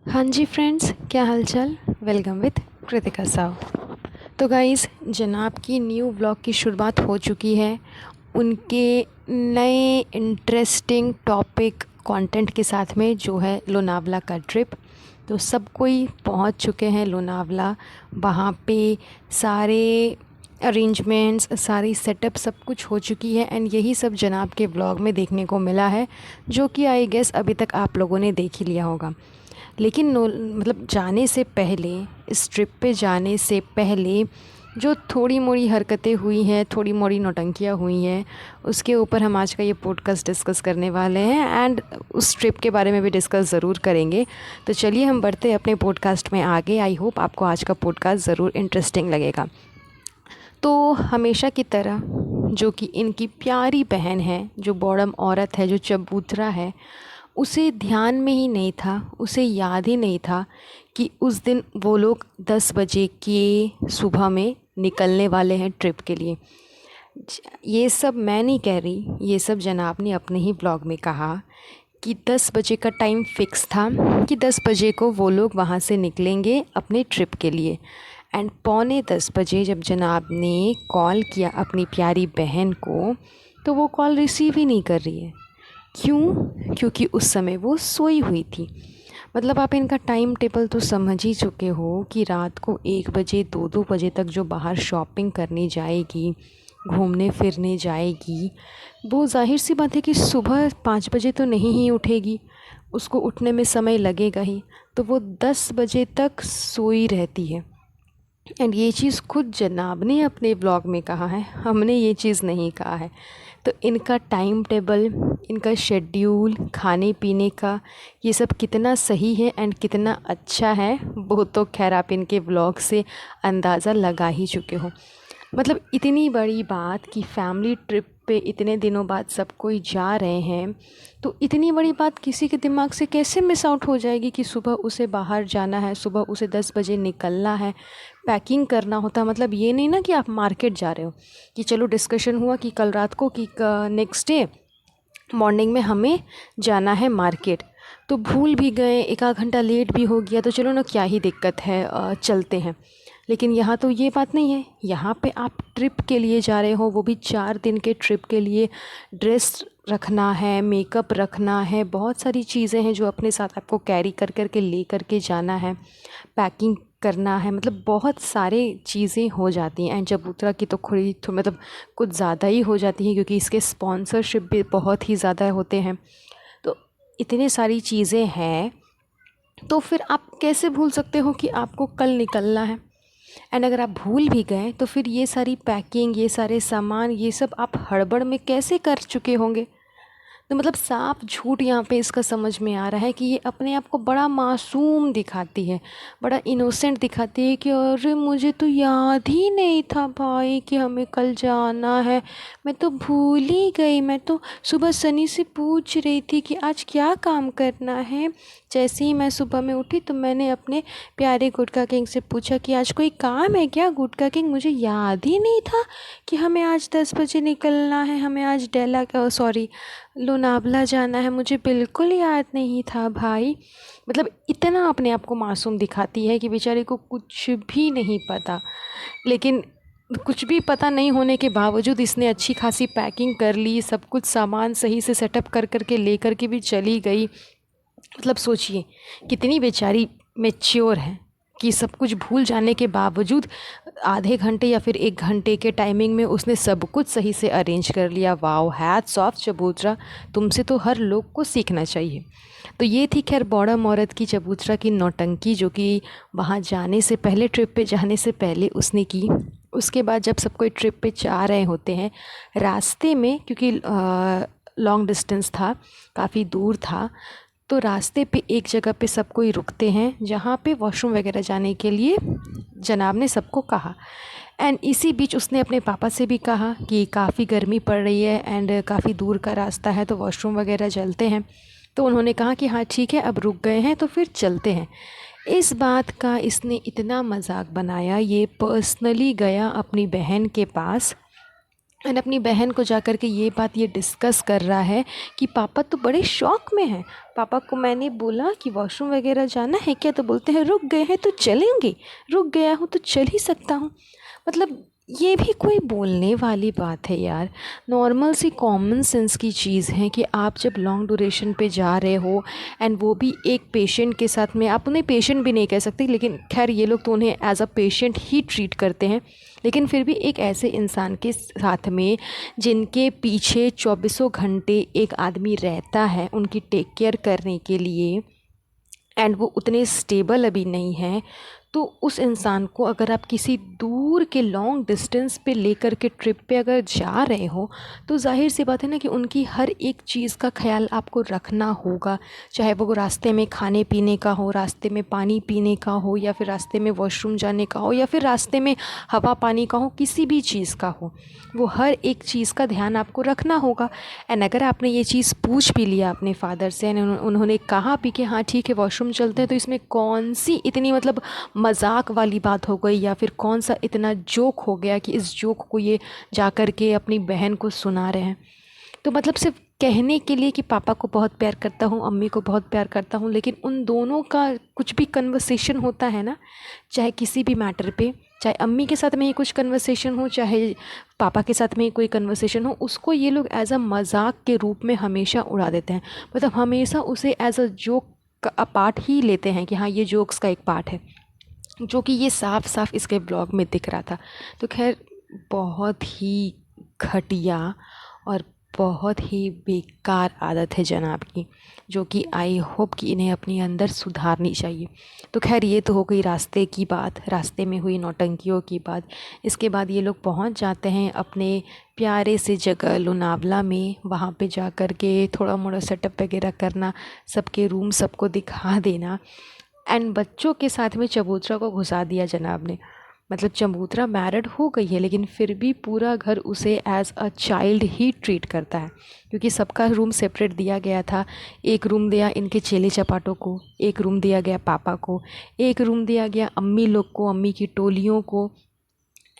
हाँ जी फ्रेंड्स, क्या हालचाल। Welcome with Kritika Sao. तो गाइस, जनाब की न्यू व्लॉग की शुरुआत हो चुकी है उनके नए इंटरेस्टिंग टॉपिक कंटेंट के साथ में, जो है लोनावला का ट्रिप। तो सब कोई पहुंच चुके हैं लोनावला। वहाँ पे सारे अरेंजमेंट्स, सारी सेटअप सब कुछ हो चुकी है एंड यही सब जनाब के व्लॉग में देखने को मिला है, जो कि आई गेस अभी तक आप लोगों ने देख ही लिया होगा। लेकिन मतलब जाने से पहले, इस ट्रिप पे जाने से पहले जो थोड़ी मोड़ी हरकतें हुई हैं, थोड़ी मोड़ी नौटंकियाँ हुई हैं, उसके ऊपर हम आज का ये पॉडकास्ट डिस्कस करने वाले हैं एंड उस ट्रिप के बारे में भी डिस्कस ज़रूर करेंगे। तो चलिए हम बढ़ते हैं अपने पॉडकास्ट में आगे। आई होप आपको आज का पॉडकास्ट ज़रूर इंटरेस्टिंग लगेगा। तो हमेशा की तरह, जो कि इनकी प्यारी बहन है, जो बॉडम औरत है, जो चबूतरा है, उसे ध्यान में ही नहीं था, उसे याद ही नहीं था कि उस दिन वो लोग 10 बजे के सुबह में निकलने वाले हैं ट्रिप के लिए। ये सब मैं नहीं कह रही, ये सब जनाब ने अपने ही ब्लॉग में कहा कि 10 बजे का टाइम फ़िक्स था कि 10 बजे को वो लोग वहाँ से निकलेंगे अपने ट्रिप के लिए। एंड पौने 10 बजे जब जनाब ने कॉल किया अपनी प्यारी बहन को, तो वो कॉल रिसीव ही नहीं कर रही है। क्यों? क्योंकि उस समय वो सोई हुई थी। मतलब आप इनका टाइम टेबल तो समझ ही चुके हो कि रात को 1 बजे 2-2 बजे तक जो बाहर शॉपिंग करने जाएगी, घूमने फिरने जाएगी, वो ज़ाहिर सी बात है कि सुबह 5 बजे तो नहीं ही उठेगी, उसको उठने में समय लगेगा ही। तो वो 10 बजे तक सोई रहती है। एंड ये चीज़ खुद जनाब ने अपने ब्लॉग में कहा है, हमने ये चीज़ नहीं कहा है। तो इनका टाइम टेबल, इनका शेड्यूल, खाने पीने का, ये सब कितना सही है एंड कितना अच्छा है, वो तो खैर आप इनके ब्लॉग से अंदाज़ा लगा ही चुके हो। मतलब इतनी बड़ी बात कि फैमिली ट्रिप पे इतने दिनों बाद सब कोई जा रहे हैं, तो इतनी बड़ी बात किसी के दिमाग से कैसे मिस आउट हो जाएगी कि सुबह उसे बाहर जाना है, सुबह उसे 10 बजे निकलना है, पैकिंग करना होता है। मतलब ये नहीं ना कि आप मार्केट जा रहे हो, कि चलो डिस्कशन हुआ कि कल रात को कि नेक्स्ट डे मॉर्निंग में हमें जाना है मार्केट, तो भूल भी गए, एक आध घंटा लेट भी हो गया, तो चलो ना, क्या ही दिक्कत है, चलते हैं। लेकिन यहाँ तो ये बात नहीं है। यहाँ पे आप ट्रिप के लिए जा रहे हो, वो भी 4 दिन के ट्रिप के लिए। ड्रेस रखना है, मेकअप रखना है, बहुत सारी चीज़ें हैं जो अपने साथ आपको कैरी कर कर के ले कर के जाना है, पैकिंग करना है। मतलब बहुत सारे चीज़ें हो जाती हैं एंड चबूतरा की तो मतलब कुछ ज़्यादा ही हो जाती हैं, क्योंकि इसके स्पॉन्सरशिप भी बहुत ही ज़्यादा होते हैं। तो इतनी सारी चीज़ें हैं, तो फिर आप कैसे भूल सकते हो कि आपको कल निकलना है। एंड अगर आप भूल भी गए तो फिर ये सारी पैकिंग, ये सारे सामान, ये सब आप हड़बड़ में कैसे कर चुके होंगे। तो मतलब साफ झूठ यहाँ पे इसका समझ में आ रहा है कि ये अपने आप को बड़ा मासूम दिखाती है, बड़ा इनोसेंट दिखाती है कि अरे मुझे तो याद ही नहीं था भाई कि हमें कल जाना है, मैं तो भूल ही गई। मैं तो सुबह सनी से पूछ रही थी कि आज क्या काम करना है। जैसे ही मैं सुबह में उठी तो मैंने अपने प्यारे गुटका किंग से पूछा कि आज कोई काम है क्या। गुटका किंग, मुझे याद ही नहीं था कि हमें आज 10 बजे निकलना है, हमें आज लोनावला जाना है, मुझे बिल्कुल याद नहीं था भाई। मतलब इतना अपने आप को मासूम दिखाती है कि बेचारे को कुछ भी नहीं पता। लेकिन कुछ भी पता नहीं होने के बावजूद इसने अच्छी खासी पैकिंग कर ली, सब कुछ सामान सही से सेटअप कर कर के ले कर के भी चली गई। मतलब सोचिए कितनी बेचारी मैच्योर है कि सब कुछ भूल जाने के बावजूद आधे घंटे या फिर 1 घंटे के टाइमिंग में उसने सब कुछ सही से अरेंज कर लिया। वाओ, हैट्स ऑफ चबूतरा, तुमसे तो हर लोग को सीखना चाहिए। तो ये थी खैर बॉडम औरत की, चबूतरा की नौटंकी, जो कि वहाँ जाने से पहले, ट्रिप पे जाने से पहले उसने की। उसके बाद जब सब कोई ट्रिप पे जा रहे होते हैं, रास्ते में, क्योंकि लॉन्ग डिस्टेंस था, काफ़ी दूर था, तो रास्ते पे एक जगह पे सब कोई रुकते हैं जहाँ पे वॉशरूम वगैरह जाने के लिए जनाब ने सबको कहा। एंड इसी बीच उसने अपने पापा से भी कहा कि काफ़ी गर्मी पड़ रही है एंड काफ़ी दूर का रास्ता है, तो वॉशरूम वगैरह चलते हैं। तो उन्होंने कहा कि हाँ ठीक है, अब रुक गए हैं तो फिर चलते हैं। इस बात का इसने इतना मजाक बनाया, ये पर्सनली गया अपनी बहन के पास एंड अपनी बहन को जा कर के ये डिस्कस कर रहा है कि पापा तो बड़े शौक में हैं। पापा को मैंने बोला कि वॉशरूम वगैरह जाना है क्या, तो बोलते हैं रुक गए हैं तो चलेंगे, रुक गया हूँ तो चल ही सकता हूँ। मतलब ये भी कोई बोलने वाली बात है यार। नॉर्मल सी कॉमन सेंस की चीज़ है कि आप जब लॉन्ग ड्यूरेशन पे जा रहे हो एंड वो भी एक पेशेंट के साथ में, आप उन्हें पेशेंट भी नहीं कह सकते, लेकिन खैर ये लोग तो उन्हें एज अ पेशेंट ही ट्रीट करते हैं, लेकिन फिर भी एक ऐसे इंसान के साथ में जिनके पीछे चौबीसों घंटे एक आदमी रहता है उनकी टेक केयर करने के लिए, एंड वो उतने स्टेबल अभी नहीं हैं, तो उस इंसान को अगर आप किसी दूर के लॉन्ग डिस्टेंस पे लेकर के ट्रिप पे अगर जा रहे हो, तो जाहिर सी बात है ना कि उनकी हर एक चीज़ का ख्याल आपको रखना होगा। चाहे वो रास्ते में खाने पीने का हो, रास्ते में पानी पीने का हो, या फिर रास्ते में वॉशरूम जाने का हो, या फिर रास्ते में हवा पानी का हो, किसी भी चीज़ का हो, वो हर एक चीज़ का ध्यान आपको रखना होगा। एंड अगर आपने ये चीज़ पूछ भी लिया अपने फादर से एंड उन्होंने कहा भी कि हाँ ठीक है वॉशरूम चलते हैं, तो इसमें कौन सी इतनी मतलब मजाक वाली बात हो गई, या फिर कौन सा इतना जोक हो गया कि इस जोक को ये जा कर के अपनी बहन को सुना रहे हैं। तो मतलब सिर्फ कहने के लिए कि पापा को बहुत प्यार करता हूँ, अम्मी को बहुत प्यार करता हूँ, लेकिन उन दोनों का कुछ भी कन्वर्सेशन होता है ना, चाहे किसी भी मैटर पे, चाहे अम्मी के साथ में ही कुछ कन्वर्सेशन हो, चाहे पापा के साथ में ही कोई कन्वर्सेशन हो, उसको ये लोग एज अ मजाक के रूप में हमेशा उड़ा देते हैं। मतलब हमेशा उसे एज अ जोक का पार्ट ही लेते हैं कि हाँ ये जोक्स का एक पार्ट है, जो कि ये साफ साफ इसके ब्लॉग में दिख रहा था। तो खैर बहुत ही घटिया और बहुत ही बेकार आदत है जनाब की, जो कि आई होप कि इन्हें अपने अंदर सुधारनी चाहिए। तो खैर ये तो हो गई रास्ते की बात, रास्ते में हुई नौटंकियों की बात। इसके बाद ये लोग पहुंच जाते हैं अपने प्यारे से जगह लोनावला में। वहाँ पे जा कर के थोड़ा मोड़ा सेटअप वगैरह करना, सबके रूम सबको दिखा देना, एंड बच्चों के साथ में चबूतरा को घुसा दिया जनाब ने। मतलब चबूतरा मैरिड हो गई है, लेकिन फिर भी पूरा घर उसे एज अ चाइल्ड ही ट्रीट करता है, क्योंकि सबका रूम सेपरेट दिया गया था। एक रूम दिया इनके चेले चपाटों को, एक रूम दिया गया पापा को, एक रूम दिया गया अम्मी लोग को, अम्मी की टोलियों को,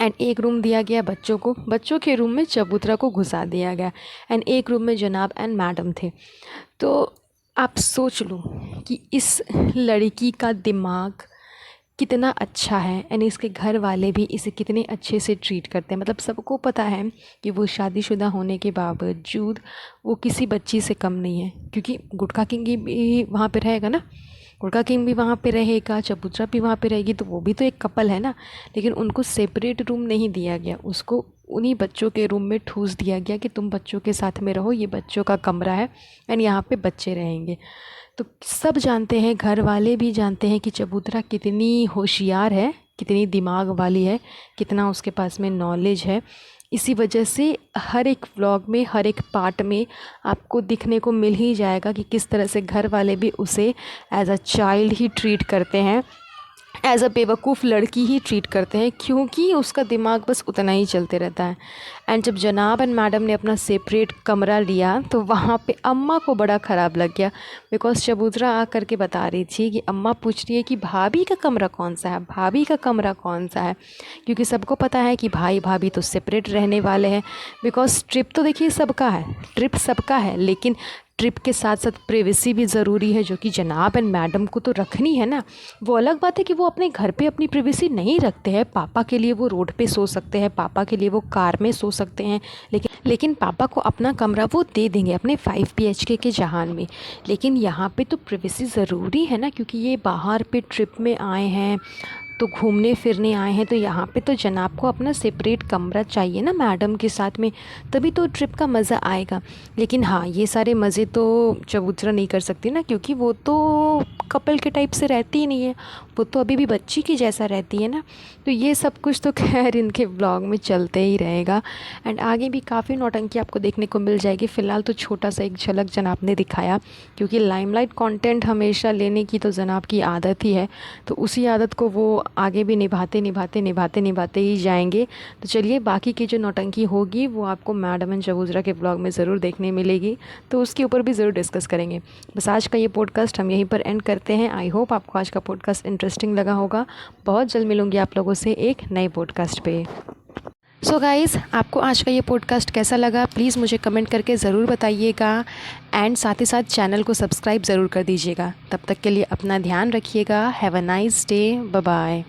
एंड एक रूम दिया गया बच्चों को। बच्चों के रूम में चबूतरा को घुसा दिया गया, एंड एक रूम में जनाब एंड मैडम थे। तो आप सोच लो कि इस लड़की का दिमाग कितना अच्छा है, एंड इसके घर वाले भी इसे कितने अच्छे से ट्रीट करते हैं। मतलब सबको पता है कि वो शादीशुदा होने के बावजूद वो किसी बच्ची से कम नहीं है, क्योंकि गुटखा किंग भी वहाँ पे रहेगा ना, गुटखा किंग भी वहाँ पे रहेगा, चबूतरा भी वहाँ पे रहेगी, तो वो भी तो एक कपल है ना। लेकिन उनको सेपरेट रूम नहीं दिया गया, उसको उन्हीं बच्चों के रूम में ठूस दिया गया कि तुम बच्चों के साथ में रहो, ये बच्चों का कमरा है एंड यहाँ पे बच्चे रहेंगे। तो सब जानते हैं, घर वाले भी जानते हैं कि चबूतरा कितनी होशियार है, कितनी दिमाग वाली है, कितना उसके पास में नॉलेज है। इसी वजह से हर एक व्लॉग में, हर एक पार्ट में आपको दिखने को मिल ही जाएगा कि किस तरह से घर वाले भी उसे एज अ चाइल्ड ही ट्रीट करते हैं, एज अ बेवकूफ़ लड़की ही ट्रीट करते हैं, क्योंकि उसका दिमाग बस उतना ही चलते रहता है। एंड जब जनाब एंड मैडम ने अपना सेपरेट कमरा लिया, तो वहाँ पे अम्मा को बड़ा ख़राब लग गया, बिकॉज चबूतरा आ करके बता रही थी कि अम्मा पूछ रही है कि भाभी का कमरा कौन सा है, भाभी का कमरा कौन सा है, क्योंकि सबको पता है कि भाई भाभी तो सेपरेट रहने वाले हैं। बिकॉज ट्रिप तो देखिए सबका है, ट्रिप सबका है, लेकिन ट्रिप के साथ साथ प्रिवेसी भी ज़रूरी है, जो कि जनाब एंड मैडम को तो रखनी है ना। वो अलग बात है कि वो अपने घर पे अपनी प्रिवेसी नहीं रखते हैं, पापा के लिए वो रोड पे सो सकते हैं, पापा के लिए वो कार में सो सकते हैं, लेकिन पापा को अपना कमरा वो दे देंगे अपने 5 BHK के जहान में। लेकिन यहाँ पे तो प्रिवेसी ज़रूरी है ना, क्योंकि ये बाहर पे ट्रिप में आए हैं, तो घूमने फिरने आए हैं, तो यहाँ पे तो जनाब को अपना सेपरेट कमरा चाहिए ना मैडम के साथ में, तभी तो ट्रिप का मज़ा आएगा। लेकिन हाँ, ये सारे मज़े तो चबूतरा नहीं कर सकती ना, क्योंकि वो तो कपल के टाइप से रहती ही नहीं है, वो तो अभी भी बच्ची की जैसा रहती है ना। तो ये सब कुछ तो खैर इनके व्लॉग में चलते ही रहेगा, एंड आगे भी काफ़ी नौटंकी आपको देखने को मिल जाएगी। फ़िलहाल तो छोटा सा एक झलक जनाब ने दिखाया, क्योंकि लाइमलाइट कंटेंट हमेशा लेने की तो जनाब की आदत ही है, तो उसी आदत को वो आगे भी निभाते ही जाएंगे। तो चलिए, बाकी की जो नौटंकी होगी वो आपको मैडम एंड चबूतरा के ब्लॉग में ज़रूर देखने मिलेगी, तो उसके ऊपर भी ज़रूर डिस्कस करेंगे। बस आज का ये पॉडकास्ट हम यहीं पर एंड करते हैं। आई होप आपको आज का पॉडकास्ट इंटरेस्टिंग लगा होगा। बहुत जल्द मिलूंगी आप लोगों से एक नए पॉडकास्ट पे। सो गाइज़, आपको आज का ये पॉडकास्ट कैसा लगा प्लीज़ मुझे कमेंट करके ज़रूर बताइएगा एंड साथ ही साथ चैनल को सब्सक्राइब ज़रूर कर दीजिएगा। तब तक के लिए अपना ध्यान रखिएगा। Have a nice day. Bye bye.